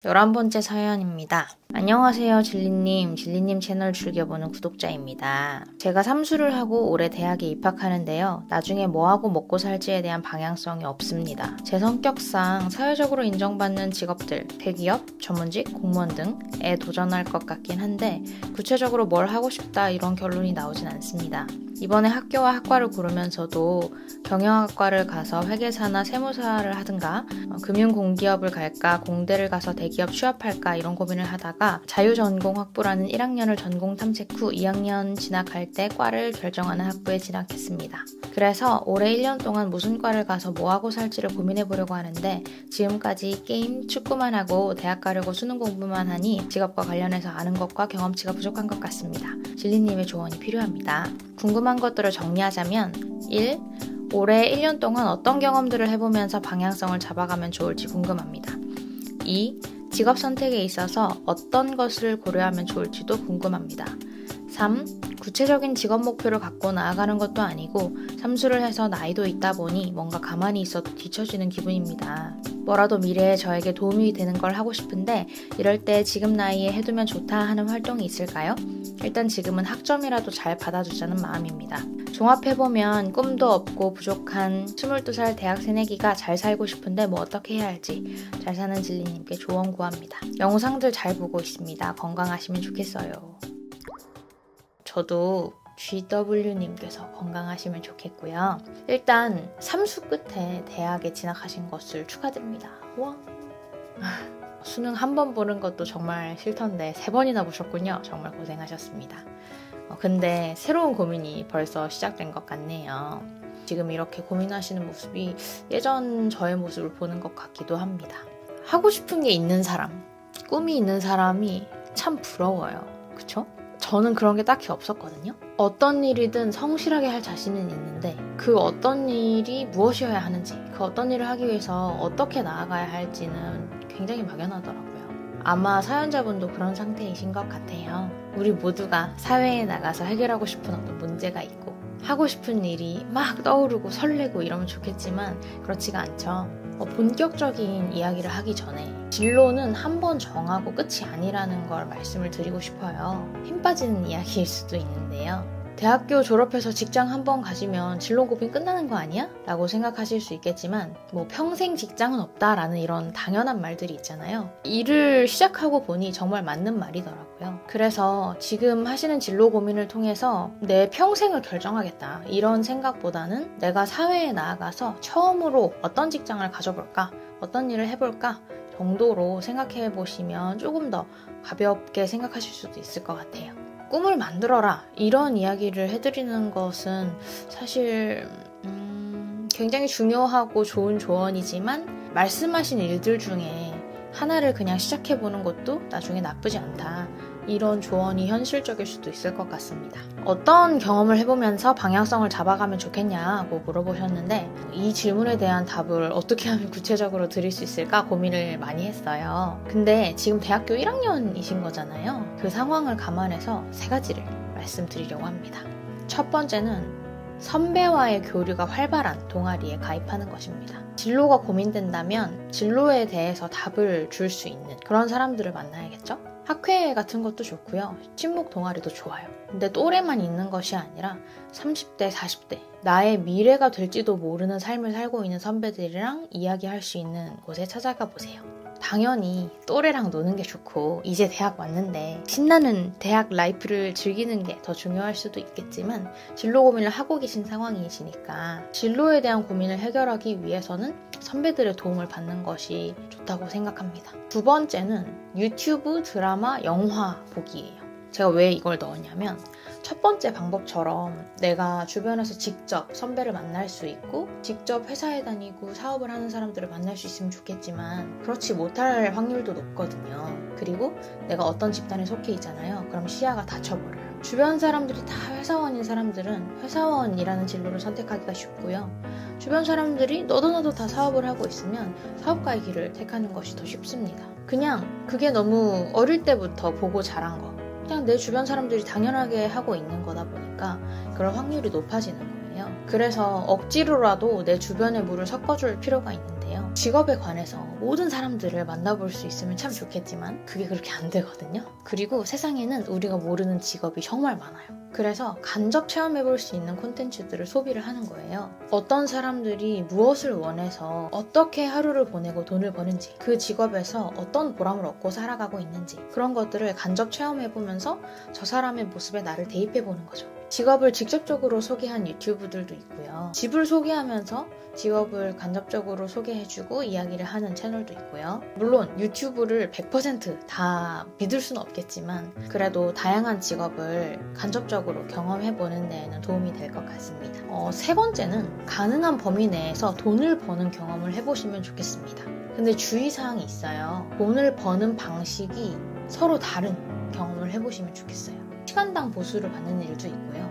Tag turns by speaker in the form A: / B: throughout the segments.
A: 11번째 사연입니다. 안녕하세요 진리님 채널 즐겨보는 구독자입니다. 제가 삼수를 하고 올해 대학에 입학하는데요. 나중에 뭐하고 먹고 살지에 대한 방향성이 없습니다. 제 성격상 사회적으로 인정받는 직업들, 대기업, 전문직, 공무원 등에 도전할 것 같긴 한데 구체적으로 뭘 하고 싶다 이런 결론이 나오진 않습니다. 이번에 학교와 학과를 고르면서도 경영학과를 가서 회계사나 세무사를 하든가 금융공기업을 갈까 공대를 가서 대기업 취업할까 이런 고민을 하다가 자유전공 학부라는 1학년을 전공 탐색 후 2학년 진학할 때 과를 결정하는 학부에 진학했습니다. 그래서 올해 1년 동안 무슨 과를 가서 뭐하고 살지를 고민해보려고 하는데 지금까지 게임, 축구만 하고 대학 가려고 수능 공부만 하니 직업과 관련해서 아는 것과 경험치가 부족한 것 같습니다. 진리님의 조언이 필요합니다. 궁금한 것들을 정리하자면 1. 올해 1년 동안 어떤 경험들을 해보면서 방향성을 잡아가면 좋을지 궁금합니다. 2. 직업 선택에 있어서 어떤 것을 고려하면 좋을지도 궁금합니다. 3. 구체적인 직업 목표를 갖고 나아가는 것도 아니고 삼수를 해서 나이도 있다 보니 뭔가 가만히 있어도 뒤처지는 기분입니다. 뭐라도 미래에 저에게 도움이 되는 걸 하고 싶은데 이럴 때 지금 나이에 해두면 좋다 하는 활동이 있을까요? 일단 지금은 학점이라도 잘 받아주자는 마음입니다. 종합해보면 꿈도 없고 부족한 22살 대학 새내기가 잘 살고 싶은데 뭐 어떻게 해야 할지 잘 사는 진리님께 조언 구합니다. 영상들 잘 보고 있습니다. 건강하시면 좋겠어요. 저도 GW님께서 건강하시면 좋겠고요. 일단 삼수 끝에 대학에 진학하신 것을 축하드립니다. 와. 수능 한 번 보는 것도 정말 싫던데 3번이나 보셨군요. 정말 고생하셨습니다. 근데 새로운 고민이 벌써 시작된 것 같네요. 지금 이렇게 고민하시는 모습이 예전 저의 모습을 보는 것 같기도 합니다. 하고 싶은 게 있는 사람, 꿈이 있는 사람이 참 부러워요. 그쵸? 저는 그런 게 딱히 없었거든요. 어떤 일이든 성실하게 할 자신은 있는데 그 어떤 일이 무엇이어야 하는지, 그 어떤 일을 하기 위해서 어떻게 나아가야 할지는 굉장히 막연하더라고요. 아마 사연자분도 그런 상태이신 것 같아요. 우리 모두가 사회에 나가서 해결하고 싶은 어떤 문제가 있고 하고 싶은 일이 막 떠오르고 설레고 이러면 좋겠지만 그렇지가 않죠. 본격적인 이야기를 하기 전에 진로는 한 번 정하고 끝이 아니라는 걸 말씀을 드리고 싶어요. 힘 빠지는 이야기일 수도 있는데요. 대학교 졸업해서 직장 한 번 가지면 진로 고민 끝나는 거 아니야? 라고 생각하실 수 있겠지만 평생 직장은 없다라는 이런 당연한 말들이 있잖아요. 일을 시작하고 보니 정말 맞는 말이더라고요. 그래서 지금 하시는 진로 고민을 통해서 내 평생을 결정하겠다 이런 생각보다는 내가 사회에 나아가서 처음으로 어떤 직장을 가져볼까? 어떤 일을 해볼까? 정도로 생각해 보시면 조금 더 가볍게 생각하실 수도 있을 것 같아요. 꿈을 만들어라 이런 이야기를 해드리는 것은 사실 굉장히 중요하고 좋은 조언이지만 말씀하신 일들 중에 하나를 그냥 시작해보는 것도 나중에 나쁘지 않다. 이런 조언이 현실적일 수도 있을 것 같습니다. 어떤 경험을 해보면서 방향성을 잡아가면 좋겠냐고 물어보셨는데 이 질문에 대한 답을 어떻게 하면 구체적으로 드릴 수 있을까 고민을 많이 했어요. 근데 지금 대학교 1학년이신 거잖아요. 그 상황을 감안해서 3가지를 말씀드리려고 합니다. 첫 번째는 선배와의 교류가 활발한 동아리에 가입하는 것입니다. 진로가 고민된다면 진로에 대해서 답을 줄 수 있는 그런 사람들을 만나야겠죠? 학회 같은 것도 좋고요. 친목 동아리도 좋아요. 근데 또래만 있는 것이 아니라 30대, 40대 나의 미래가 될지도 모르는 삶을 살고 있는 선배들이랑 이야기할 수 있는 곳에 찾아가 보세요. 당연히 또래랑 노는 게 좋고 이제 대학 왔는데 신나는 대학 라이프를 즐기는 게 더 중요할 수도 있겠지만 진로 고민을 하고 계신 상황이시니까 진로에 대한 고민을 해결하기 위해서는 선배들의 도움을 받는 것이 좋다고 생각합니다. 두 번째는 유튜브, 드라마, 영화 보기예요. 제가 왜 이걸 넣었냐면 첫 번째 방법처럼 내가 주변에서 직접 선배를 만날 수 있고 직접 회사에 다니고 사업을 하는 사람들을 만날 수 있으면 좋겠지만 그렇지 못할 확률도 높거든요. 그리고 내가 어떤 집단에 속해 있잖아요. 그럼 시야가 닫혀버려요. 주변 사람들이 다 회사원인 사람들은 회사원이라는 진로를 선택하기가 쉽고요. 주변 사람들이 너도 나도 다 사업을 하고 있으면 사업가의 길을 택하는 것이 더 쉽습니다. 그냥 그게 너무 어릴 때부터 보고 자란 거. 그냥 내 주변 사람들이 당연하게 하고 있는 거다 보니까 그런 확률이 높아지는 거예요. 그래서 억지로라도 내 주변에 물을 섞어줄 필요가 있는데요. 직업에 관해서 모든 사람들을 만나볼 수 있으면 참 좋겠지만 그게 그렇게 안 되거든요. 그리고 세상에는 우리가 모르는 직업이 정말 많아요. 그래서 간접 체험해볼 수 있는 콘텐츠들을 소비를 하는 거예요. 어떤 사람들이 무엇을 원해서 어떻게 하루를 보내고 돈을 버는지, 그 직업에서 어떤 보람을 얻고 살아가고 있는지, 그런 것들을 간접 체험해보면서 저 사람의 모습에 나를 대입해보는 거죠. 직업을 직접적으로 소개한 유튜브들도 있고요. 집을 소개하면서 직업을 간접적으로 소개해주고 이야기를 하는 채널도 있고요. 물론 유튜브를 100% 다 믿을 수는 없겠지만 그래도 다양한 직업을 간접적으로 경험해보는 데에는 도움이 될 것 같습니다. 세 번째는 가능한 범위 내에서 돈을 버는 경험을 해보시면 좋겠습니다. 근데 주의사항이 있어요. 돈을 버는 방식이 서로 다른 경험을 해보시면 좋겠어요. 시간당 보수를 받는 일도 있고요.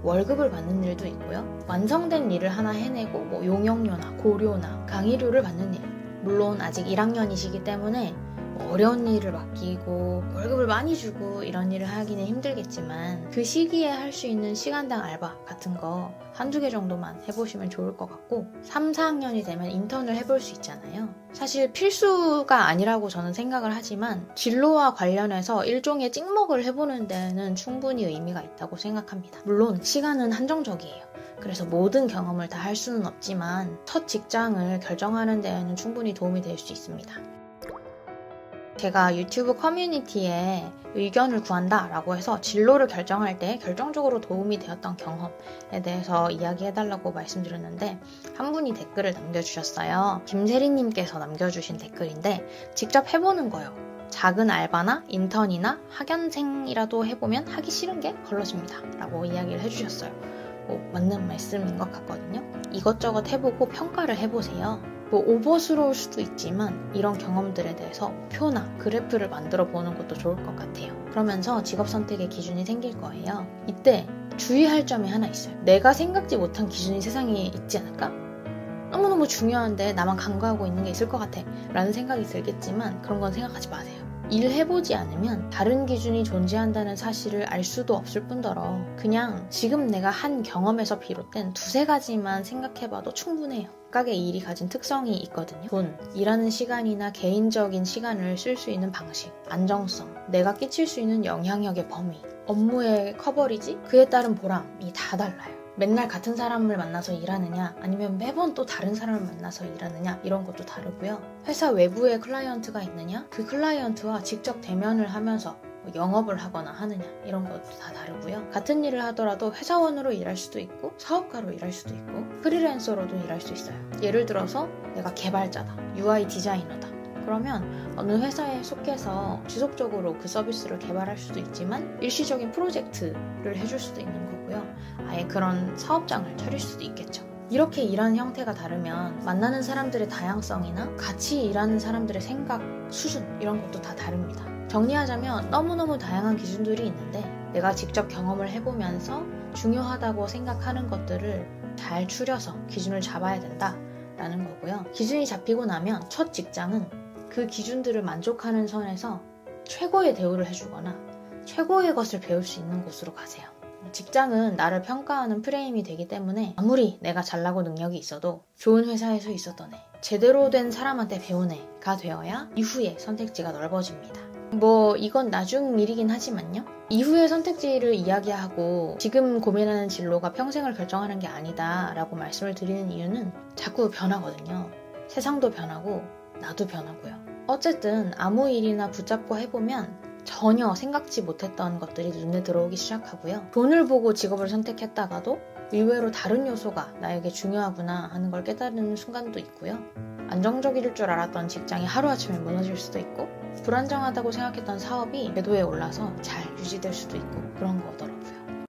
A: 월급을 받는 일도 있고요. 완성된 일을 하나 해내고 용역료나 고료나 강의료를 받는 일. 물론 아직 1학년이시기 때문에 어려운 일을 맡기고 월급을 많이 주고 이런 일을 하기는 힘들겠지만 그 시기에 할 수 있는 시간당 알바 같은 거 한두 개 정도만 해보시면 좋을 것 같고 3, 4학년이 되면 인턴을 해볼 수 있잖아요. 사실 필수가 아니라고 저는 생각을 하지만 진로와 관련해서 일종의 찍먹을 해보는 데는 충분히 의미가 있다고 생각합니다. 물론 시간은 한정적이에요. 그래서 모든 경험을 다 할 수는 없지만 첫 직장을 결정하는 데에는 충분히 도움이 될 수 있습니다. 제가 유튜브 커뮤니티에 의견을 구한다 라고 해서 진로를 결정할 때 결정적으로 도움이 되었던 경험에 대해서 이야기해달라고 말씀드렸는데 한 분이 댓글을 남겨주셨어요. 김세리님께서 남겨주신 댓글인데 직접 해보는 거예요. 작은 알바나 인턴이나 학연생이라도 해보면 하기 싫은 게 걸러집니다 라고 이야기를 해주셨어요. 맞는 말씀인 것 같거든요. 이것저것 해보고 평가를 해보세요. 오버스러울 수도 있지만 이런 경험들에 대해서 표나 그래프를 만들어 보는 것도 좋을 것 같아요. 그러면서 직업 선택의 기준이 생길 거예요. 이때 주의할 점이 하나 있어요. 내가 생각지 못한 기준이 세상에 있지 않을까? 너무너무 중요한데 나만 간과하고 있는 게 있을 것 같아 라는 생각이 들겠지만 그런 건 생각하지 마세요. 일해보지 않으면 다른 기준이 존재한다는 사실을 알 수도 없을 뿐더러 그냥 지금 내가 한 경험에서 비롯된 두세 가지만 생각해봐도 충분해요. 각각의 일이 가진 특성이 있거든요. 돈, 일하는 시간이나 개인적인 시간을 쓸 수 있는 방식, 안정성, 내가 끼칠 수 있는 영향력의 범위, 업무의 커버리지, 그에 따른 보람이 다 달라요. 맨날 같은 사람을 만나서 일하느냐 아니면 매번 또 다른 사람을 만나서 일하느냐 이런 것도 다르고요. 회사 외부에 클라이언트가 있느냐 그 클라이언트와 직접 대면을 하면서 영업을 하거나 하느냐 이런 것도 다 다르고요. 같은 일을 하더라도 회사원으로 일할 수도 있고 사업가로 일할 수도 있고 프리랜서로도 일할 수 있어요. 예를 들어서 내가 개발자다, UI 디자이너다. 그러면 어느 회사에 속해서 지속적으로 그 서비스를 개발할 수도 있지만 일시적인 프로젝트를 해줄 수도 있는 거고요. 아예 그런 사업장을 차릴 수도 있겠죠. 이렇게 일하는 형태가 다르면 만나는 사람들의 다양성이나 같이 일하는 사람들의 생각 수준 이런 것도 다 다릅니다. 정리하자면 너무너무 다양한 기준들이 있는데 내가 직접 경험을 해보면서 중요하다고 생각하는 것들을 잘 추려서 기준을 잡아야 된다라는 거고요. 기준이 잡히고 나면 첫 직장은 그 기준들을 만족하는 선에서 최고의 대우를 해주거나 최고의 것을 배울 수 있는 곳으로 가세요. 직장은 나를 평가하는 프레임이 되기 때문에 아무리 내가 잘나고 능력이 있어도 좋은 회사에서 있었던 애, 제대로 된 사람한테 배운 애가 되어야 이후에 선택지가 넓어집니다. 이건 나중 일이긴 하지만요. 이후의 선택지를 이야기하고 지금 고민하는 진로가 평생을 결정하는 게 아니다 라고 말씀을 드리는 이유는 자꾸 변하거든요. 세상도 변하고 나도 변하고요. 어쨌든 아무 일이나 붙잡고 해보면 전혀 생각지 못했던 것들이 눈에 들어오기 시작하고요. 돈을 보고 직업을 선택했다가도 의외로 다른 요소가 나에게 중요하구나 하는 걸 깨달은 순간도 있고요. 안정적일 줄 알았던 직장이 하루아침에 무너질 수도 있고 불안정하다고 생각했던 사업이 궤도에 올라서 잘 유지될 수도 있고 그런 거더라고요.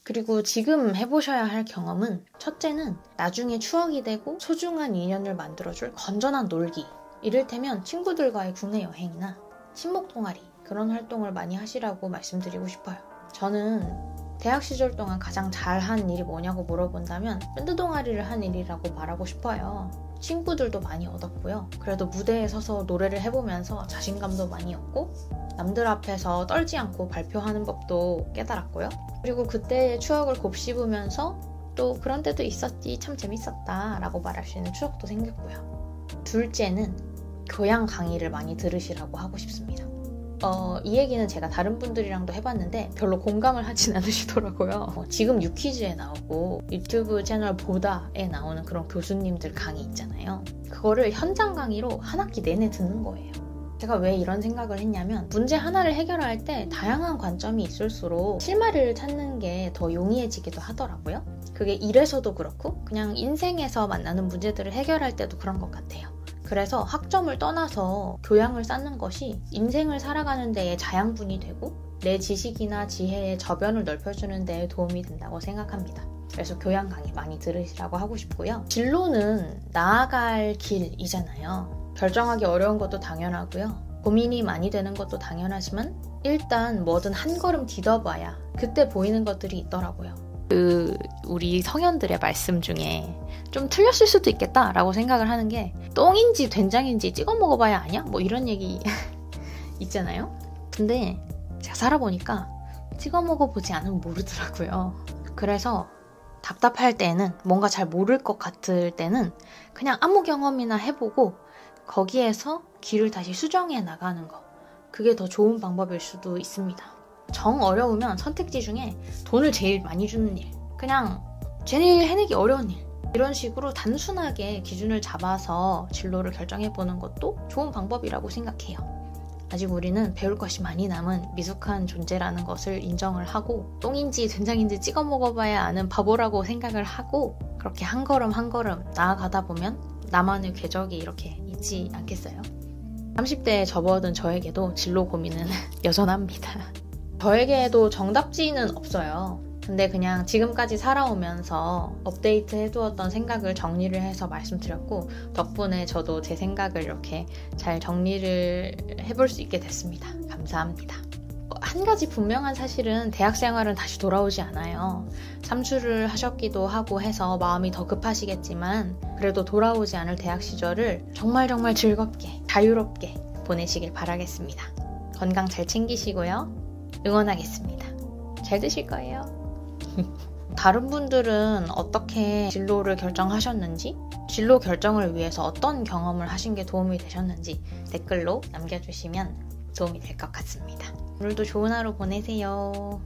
A: 그리고 지금 해보셔야 할 경험은 첫째는 나중에 추억이 되고 소중한 인연을 만들어줄 건전한 놀기, 이를테면 친구들과의 국내 여행이나 친목 동아리 그런 활동을 많이 하시라고 말씀드리고 싶어요. 저는 대학 시절 동안 가장 잘한 일이 뭐냐고 물어본다면 밴드 동아리를 한 일이라고 말하고 싶어요. 친구들도 많이 얻었고요. 그래도 무대에 서서 노래를 해보면서 자신감도 많이 얻고 남들 앞에서 떨지 않고 발표하는 법도 깨달았고요. 그리고 그때의 추억을 곱씹으면서 또 그런 때도 있었지, 참 재밌었다 라고 말할 수 있는 추억도 생겼고요. 둘째는 교양 강의를 많이 들으시라고 하고 싶습니다. 이 얘기는 제가 다른 분들이랑도 해봤는데 별로 공감을 하진 않으시더라고요. 지금 유퀴즈에 나오고 유튜브 채널 보다에 나오는 그런 교수님들 강의 있잖아요. 그거를 현장 강의로 한 학기 내내 듣는 거예요. 제가 왜 이런 생각을 했냐면 문제 하나를 해결할 때 다양한 관점이 있을수록 실마리를 찾는 게 더 용이해지기도 하더라고요. 그게 일에서도 그렇고 그냥 인생에서 만나는 문제들을 해결할 때도 그런 것 같아요. 그래서 학점을 떠나서 교양을 쌓는 것이 인생을 살아가는 데에 자양분이 되고 내 지식이나 지혜의 저변을 넓혀주는 데에 도움이 된다고 생각합니다. 그래서 교양 강의 많이 들으시라고 하고 싶고요. 진로는 나아갈 길이잖아요. 결정하기 어려운 것도 당연하고요. 고민이 많이 되는 것도 당연하지만 일단 뭐든 한 걸음 디뎌봐야 그때 보이는 것들이 있더라고요. 우리 성현들의 말씀 중에 좀 틀렸을 수도 있겠다라고 생각을 하는 게 똥인지 된장인지 찍어 먹어봐야 아냐? 뭐 이런 얘기 있잖아요. 근데 제가 살아보니까 찍어 먹어보지 않으면 모르더라고요. 그래서 답답할 때는 뭔가 잘 모를 것 같을 때는 그냥 아무 경험이나 해보고 거기에서 길을 다시 수정해 나가는 거, 그게 더 좋은 방법일 수도 있습니다. 정 어려우면 선택지 중에 돈을 제일 많이 주는 일, 그냥 제일 해내기 어려운 일, 이런 식으로 단순하게 기준을 잡아서 진로를 결정해보는 것도 좋은 방법이라고 생각해요. 아직 우리는 배울 것이 많이 남은 미숙한 존재라는 것을 인정을 하고 똥인지 된장인지 찍어 먹어봐야 아는 바보라고 생각을 하고 그렇게 한 걸음 한 걸음 나아가다 보면 나만의 궤적이 이렇게 있지 않겠어요? 30대에 접어든 저에게도 진로 고민은 여전합니다. 저에게도 정답지는 없어요. 근데 그냥 지금까지 살아오면서 업데이트 해두었던 생각을 정리를 해서 말씀드렸고 덕분에 저도 제 생각을 이렇게 잘 정리를 해볼 수 있게 됐습니다. 감사합니다. 한 가지 분명한 사실은 대학 생활은 다시 돌아오지 않아요. 삼수를 하셨기도 하고 해서 마음이 더 급하시겠지만 그래도 돌아오지 않을 대학 시절을 정말 즐겁게 자유롭게 보내시길 바라겠습니다. 건강 잘 챙기시고요. 응원하겠습니다. 잘 되실 거예요. 다른 분들은 어떻게 진로를 결정하셨는지, 진로 결정을 위해서 어떤 경험을 하신 게 도움이 되셨는지 댓글로 남겨주시면 도움이 될 것 같습니다. 오늘도 좋은 하루 보내세요.